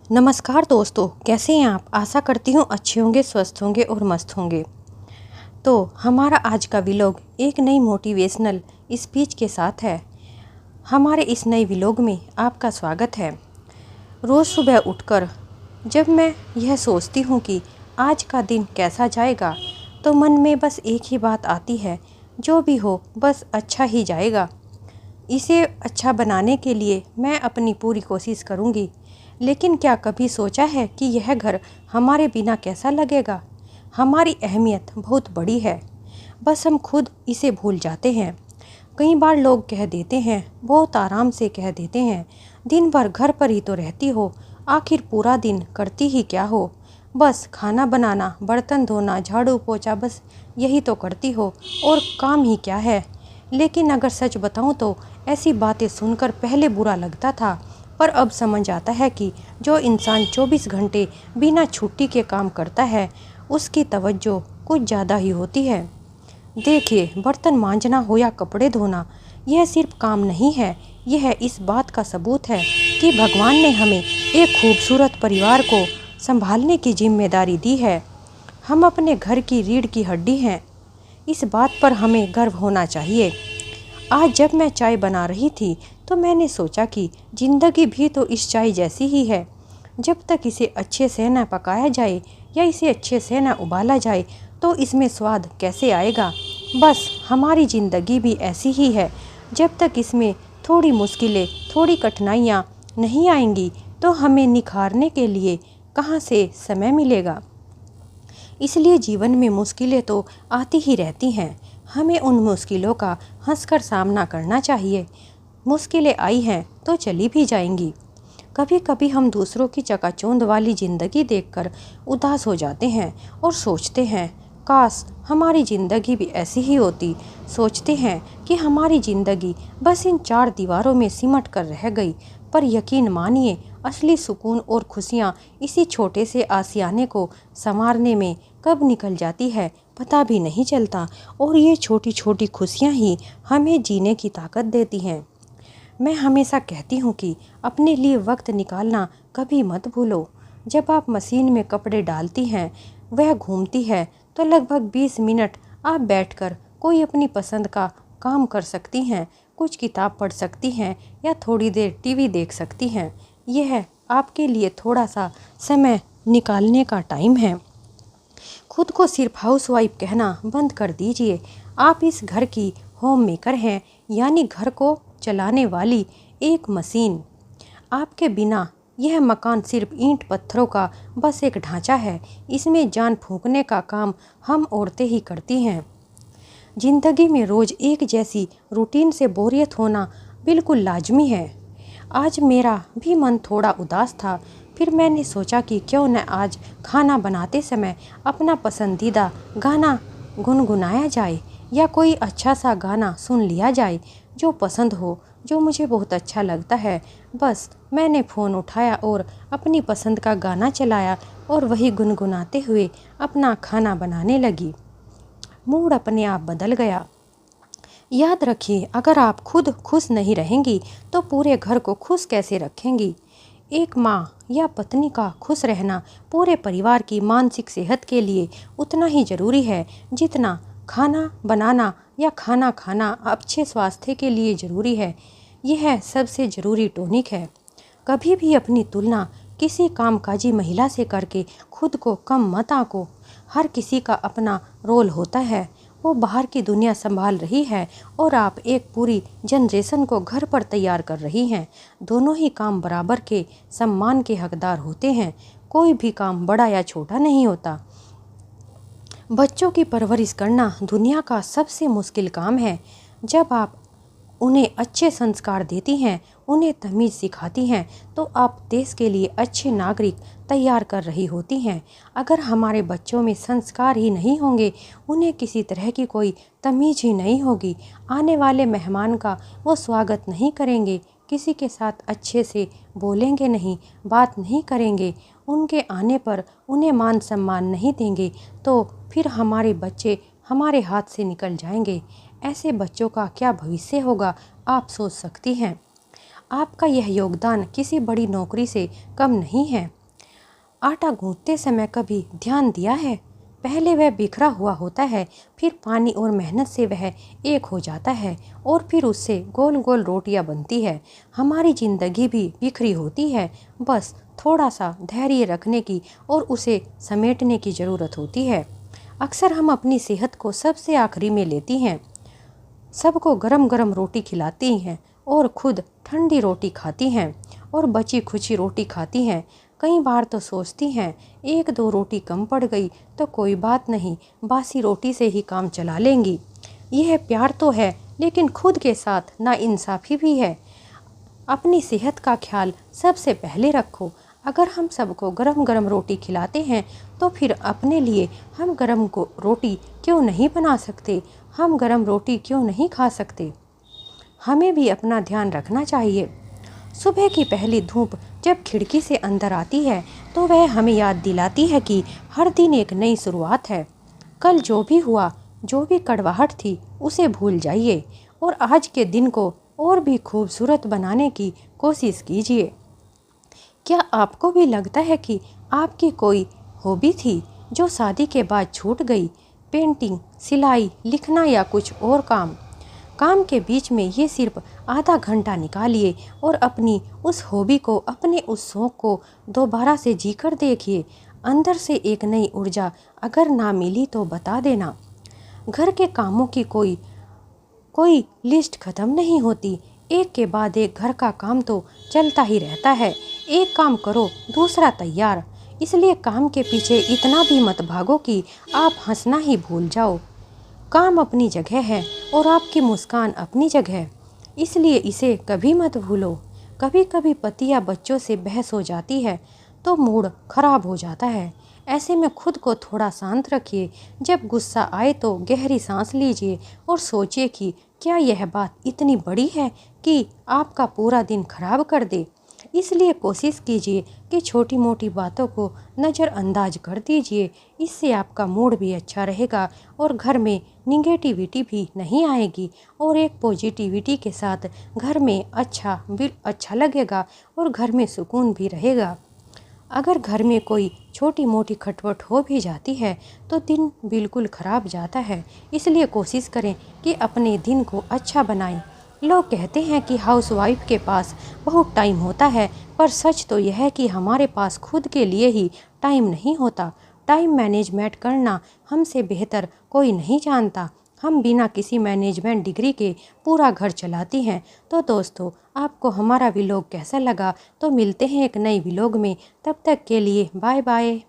नमस्कार दोस्तों, कैसे हैं आप। आशा करती हूँ अच्छे होंगे, स्वस्थ होंगे और मस्त होंगे। तो हमारा आज का व्लॉग एक नई मोटिवेशनल स्पीच के साथ है। हमारे इस नए व्लॉग में आपका स्वागत है। रोज़ सुबह उठकर जब मैं यह सोचती हूँ कि आज का दिन कैसा जाएगा, तो मन में बस एक ही बात आती है, जो भी हो बस अच्छा ही जाएगा। इसे अच्छा बनाने के लिए मैं अपनी पूरी कोशिश करूँगी। लेकिन क्या कभी सोचा है कि यह घर हमारे बिना कैसा लगेगा। हमारी अहमियत बहुत बड़ी है, बस हम खुद इसे भूल जाते हैं। कई बार लोग कह देते हैं, बहुत आराम से कह देते हैं, दिन भर घर पर ही तो रहती हो, आखिर पूरा दिन करती ही क्या हो। बस खाना बनाना, बर्तन धोना, झाड़ू पोछा, बस यही तो करती हो और काम ही क्या है। लेकिन अगर सच बताऊं तो ऐसी बातें सुनकर पहले बुरा लगता था, पर अब समझ आता है कि जो इंसान 24 घंटे बिना छुट्टी के काम करता है, उसकी तवज्जो कुछ ज़्यादा ही होती है। देखिए, बर्तन मांजना हो या कपड़े धोना, यह सिर्फ काम नहीं है, यह इस बात का सबूत है कि भगवान ने हमें एक खूबसूरत परिवार को संभालने की जिम्मेदारी दी है। हम अपने घर की रीढ़ की हड्डी हैं, इस बात पर हमें गर्व होना चाहिए। आज जब मैं चाय बना रही थी तो मैंने सोचा कि ज़िंदगी भी तो इस चाय जैसी ही है। जब तक इसे अच्छे से न पकाया जाए या इसे अच्छे से न उबाला जाए तो इसमें स्वाद कैसे आएगा। बस हमारी ज़िंदगी भी ऐसी ही है, जब तक इसमें थोड़ी मुश्किलें, थोड़ी कठिनाइयाँ नहीं आएंगी तो हमें निखारने के लिए कहाँ से समय मिलेगा। इसलिए जीवन में मुश्किलें तो आती ही रहती हैं, हमें उन मुश्किलों का हंसकर सामना करना चाहिए। मुश्किलें आई हैं तो चली भी जाएंगी। कभी कभी हम दूसरों की चकाचौंध वाली ज़िंदगी देखकर उदास हो जाते हैं और सोचते हैं, काश हमारी ज़िंदगी भी ऐसी ही होती। सोचते हैं कि हमारी ज़िंदगी बस इन 4 दीवारों में सिमट कर रह गई। पर यकीन मानिए, असली सुकून और खुशियाँ इसी छोटे से आशियाने को संवारने में कब निकल जाती है पता भी नहीं चलता। और ये छोटी छोटी खुशियाँ ही हमें जीने की ताकत देती हैं। मैं हमेशा कहती हूँ कि अपने लिए वक्त निकालना कभी मत भूलो। जब आप मशीन में कपड़े डालती हैं, वह घूमती है, तो लगभग 20 मिनट आप बैठकर कोई अपनी पसंद का काम कर सकती हैं, कुछ किताब पढ़ सकती हैं या थोड़ी देर टीवी देख सकती हैं। यह आपके लिए थोड़ा सा समय निकालने का टाइम है। खुद को सिर्फ हाउसवाइफ कहना बंद कर दीजिए। आप इस घर की होम मेकर हैं, यानी घर को चलाने वाली एक मशीन। आपके बिना यह मकान सिर्फ ईंट पत्थरों का बस एक ढांचा है। इसमें जान फूंकने का काम हम औरतें ही करती हैं। जिंदगी में रोज़ एक जैसी रूटीन से बोरियत होना बिल्कुल लाजमी है। आज मेरा भी मन थोड़ा उदास था, फिर मैंने सोचा कि क्यों न आज खाना बनाते समय अपना पसंदीदा गाना गुनगुनाया जाए या कोई अच्छा सा गाना सुन लिया जाए जो पसंद हो, जो मुझे बहुत अच्छा लगता है। बस मैंने फ़ोन उठाया और अपनी पसंद का गाना चलाया और वही गुनगुनाते हुए अपना खाना बनाने लगी। मूड अपने आप बदल गया। याद रखिए, अगर आप खुद खुश नहीं रहेंगी तो पूरे घर को खुश कैसे रखेंगी। एक माँ या पत्नी का खुश रहना पूरे परिवार की मानसिक सेहत के लिए उतना ही ज़रूरी है जितना खाना बनाना या खाना खाना अच्छे स्वास्थ्य के लिए ज़रूरी है। यह सबसे ज़रूरी टॉनिक है। कभी भी अपनी तुलना किसी कामकाजी महिला से करके खुद को कम मत आंको। हर किसी का अपना रोल होता है। वो बाहर की दुनिया संभाल रही है और आप एक पूरी जनरेशन को घर पर तैयार कर रही हैं। दोनों ही काम बराबर के सम्मान के हकदार होते हैं। कोई भी काम बड़ा या छोटा नहीं होता। बच्चों की परवरिश करना दुनिया का सबसे मुश्किल काम है। जब आप उन्हें अच्छे संस्कार देती हैं, उन्हें तमीज़ सिखाती हैं, तो आप देश के लिए अच्छे नागरिक तैयार कर रही होती हैं। अगर हमारे बच्चों में संस्कार ही नहीं होंगे, उन्हें किसी तरह की कोई तमीज़ ही नहीं होगी, आने वाले मेहमान का वो स्वागत नहीं करेंगे, किसी के साथ अच्छे से बोलेंगे नहीं, बात नहीं करेंगे, उनके आने पर उन्हें मान सम्मान नहीं देंगे, तो फिर हमारे बच्चे हमारे हाथ से निकल जाएंगे। ऐसे बच्चों का क्या भविष्य होगा, आप सोच सकती हैं। आपका यह योगदान किसी बड़ी नौकरी से कम नहीं है। आटा गूंथते समय कभी ध्यान दिया है? पहले वह बिखरा हुआ होता है, फिर पानी और मेहनत से वह एक हो जाता है और फिर उससे गोल गोल रोटियां बनती है। हमारी ज़िंदगी भी बिखरी होती है, बस थोड़ा सा धैर्य रखने की और उसे समेटने की ज़रूरत होती है। अक्सर हम अपनी सेहत को सबसे आखिरी में लेती हैं, सबको गरम गरम रोटी खिलाती हैं और खुद ठंडी रोटी खाती हैं और बची खुची रोटी खाती हैं। कई बार तो सोचती हैं एक दो रोटी कम पड़ गई तो कोई बात नहीं, बासी रोटी से ही काम चला लेंगी। यह प्यार तो है, लेकिन खुद के साथ नाइंसाफ़ी भी है। अपनी सेहत का ख्याल सबसे पहले रखो। अगर हम सबको गरम गरम रोटी खिलाते हैं तो फिर अपने लिए हम गरम को रोटी क्यों नहीं बना सकते? हम गरम रोटी क्यों नहीं खा सकते? हमें भी अपना ध्यान रखना चाहिए। सुबह की पहली धूप जब खिड़की से अंदर आती है तो वह हमें याद दिलाती है कि हर दिन एक नई शुरुआत है। कल जो भी हुआ, जो भी कड़वाहट थी, उसे भूल जाइए और आज के दिन को और भी खूबसूरत बनाने की कोशिश कीजिए। क्या आपको भी लगता है कि आपकी कोई हॉबी थी जो शादी के बाद छूट गई? पेंटिंग, सिलाई, लिखना या कुछ और काम? काम के बीच में ये सिर्फ आधा घंटा निकालिए और अपनी उस हॉबी को, अपने उस शौक़ को दोबारा से जीकर देखिए। अंदर से एक नई ऊर्जा अगर ना मिली तो बता देना। घर के कामों की कोई लिस्ट ख़त्म नहीं होती। एक के बाद एक घर का काम तो चलता ही रहता है। एक काम करो, दूसरा तैयार। इसलिए काम के पीछे इतना भी मत भागो कि आप हंसना ही भूल जाओ। काम अपनी जगह है और आपकी मुस्कान अपनी जगह, इसलिए इसे कभी मत भूलो। कभी कभी पति या बच्चों से बहस हो जाती है तो मूड खराब हो जाता है। ऐसे में खुद को थोड़ा शांत रखिए। जब गुस्सा आए तो गहरी सांस लीजिए और सोचिए कि क्या यह बात इतनी बड़ी है कि आपका पूरा दिन खराब कर दे। इसलिए कोशिश कीजिए कि छोटी मोटी बातों को नज़रअंदाज कर दीजिए। इससे आपका मूड भी अच्छा रहेगा और घर में निगेटिविटी भी नहीं आएगी और एक पॉजिटिविटी के साथ घर में अच्छा लगेगा और घर में सुकून भी रहेगा। अगर घर में कोई छोटी मोटी खटपट हो भी जाती है तो दिन बिल्कुल ख़राब जाता है। इसलिए कोशिश करें कि अपने दिन को अच्छा बनाएं। लोग कहते हैं कि हाउसवाइफ के पास बहुत टाइम होता है, पर सच तो यह है कि हमारे पास खुद के लिए ही टाइम नहीं होता। टाइम मैनेजमेंट करना हमसे बेहतर कोई नहीं जानता। हम बिना किसी मैनेजमेंट डिग्री के पूरा घर चलाती हैं। तो दोस्तों, आपको हमारा व्लॉग कैसा लगा? तो मिलते हैं एक नई व्लॉग में। तब तक के लिए बाय बाय।